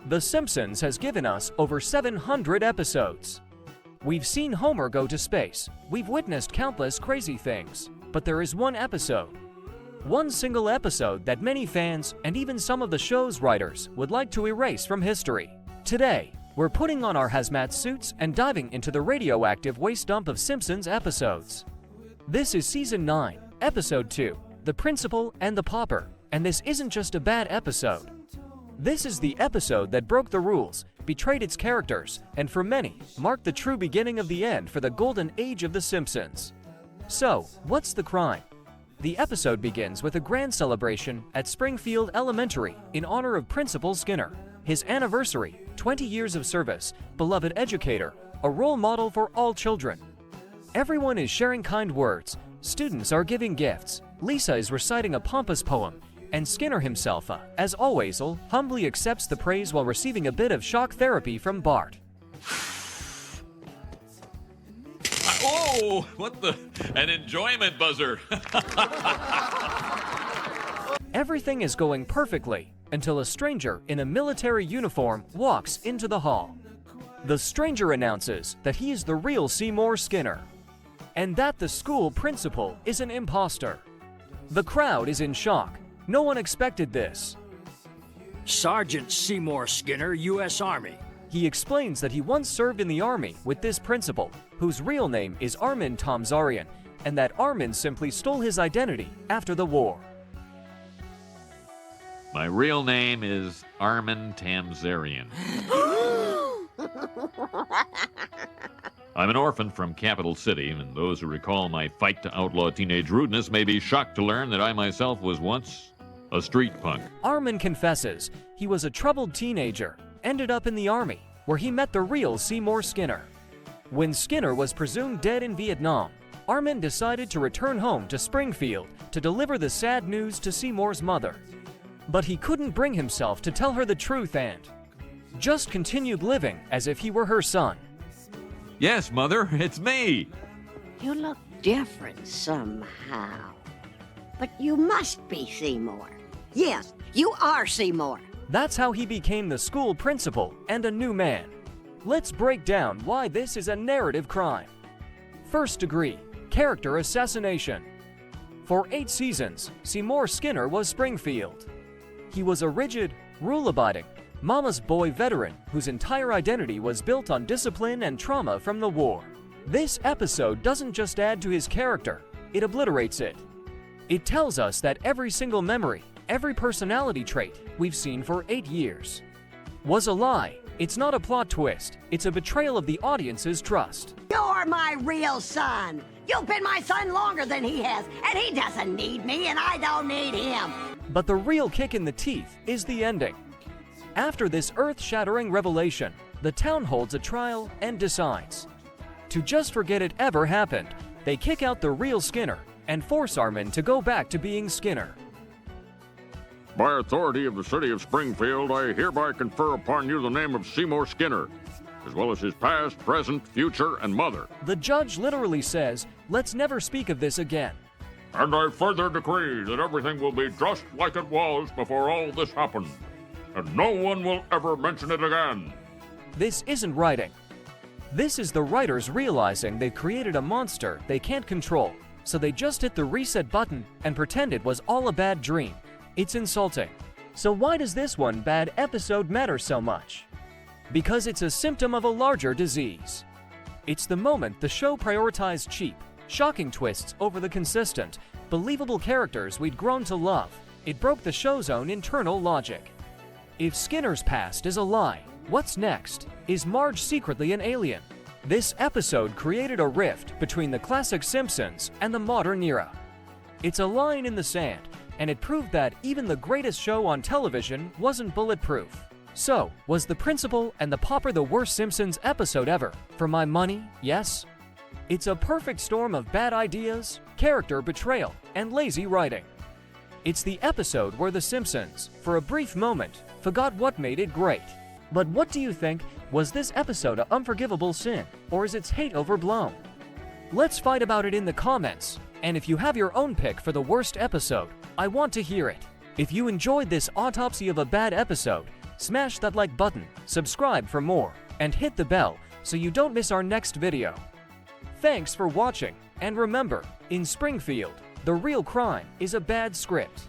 The Simpsons has given us over 700 episodes. We've seen Homer go to space, we've witnessed countless crazy things, but there is one episode. One single episode that many fans and even some of the show's writers would like to erase from history. Today, we're putting on our hazmat suits and diving into the radioactive waste dump of Simpsons episodes. This is Season 9, Episode 2, The Principal and the Pauper, and this isn't just a bad episode. This is the episode that broke the rules, betrayed its characters, and for many, marked the true beginning of the end for the golden age of The Simpsons. So, what's the crime? The episode begins with a grand celebration at Springfield Elementary in honor of Principal Skinner, his anniversary, 20 years of service, beloved educator, a role model for all children. Everyone is sharing kind words, students are giving gifts, Lisa is reciting a pompous poem, and Skinner himself, as always, humbly accepts the praise while receiving a bit of shock therapy from Bart. Oh, what the? An enjoyment buzzer. Everything is going perfectly until a stranger in a military uniform walks into the hall. The stranger announces that he is the real Seymour Skinner, and that the school principal is an imposter. The crowd is in shock. No one expected this. Sergeant Seymour Skinner, U.S. Army. He explains that he once served in the Army with this principal, whose real name is Armin Tamzarian, and that Armin simply stole his identity after the war. My real name is Armin Tamzarian. I'm an orphan from Capital City, and those who recall my fight to outlaw teenage rudeness may be shocked to learn that I myself was once a street punk. Armin confesses he was a troubled teenager, ended up in the Army, where he met the real Seymour Skinner. When Skinner was presumed dead in Vietnam, Armin decided to return home to Springfield to deliver the sad news to Seymour's mother. But he couldn't bring himself to tell her the truth and just continued living as if he were her son. Yes, Mother, it's me. You look different somehow. But you must be Seymour. Yes, you are Seymour. That's how he became the school principal and a new man. Let's break down why this is a narrative crime. First degree, character assassination. For 8 seasons, Seymour Skinner was Springfield. He was a rigid, rule-abiding, mama's boy veteran whose entire identity was built on discipline and trauma from the war. This episode doesn't just add to his character, it obliterates it. It tells us that every single memory, every personality trait we've seen for 8 years was a lie. It's not a plot twist, it's a betrayal of the audience's trust. You're my real son. You've been my son longer than he has, and he doesn't need me, and I don't need him. But the real kick in the teeth is the ending. After this earth-shattering revelation, the town holds a trial and decides to just forget it ever happened. They kick out the real Skinner and force Armin to go back to being Skinner. By authority of the city of Springfield, I hereby confer upon you the name of Seymour Skinner, as well as his past, present, future, and mother. The judge literally says, "Let's never speak of this again." And I further decree that everything will be just like it was before all this happened, and no one will ever mention it again. This isn't writing. This is the writers realizing they've created a monster they can't control, so they just hit the reset button and pretend it was all a bad dream. It's insulting. So why does this one bad episode matter so much? Because it's a symptom of a larger disease. It's the moment the show prioritized cheap, shocking twists over the consistent, believable characters we'd grown to love. It broke the show's own internal logic. If Skinner's past is a lie, what's next? Is Marge secretly an alien? This episode created a rift between the classic Simpsons and the modern era. It's a line in the sand, and it proved that even the greatest show on television wasn't bulletproof. So, was The Principal and the Pauper the worst Simpsons episode ever? For my money, yes. It's a perfect storm of bad ideas, character betrayal, and lazy writing. It's the episode where The Simpsons, for a brief moment, forgot what made it great. But what do you think? Was this episode an unforgivable sin, or is its hate overblown? Let's fight about it in the comments, and if you have your own pick for the worst episode, I want to hear it. If you enjoyed this autopsy of a bad episode, Smash that like button, subscribe for more, and hit the bell so you don't miss our next video. Thanks for watching, and remember, in Springfield, the real crime is a bad script.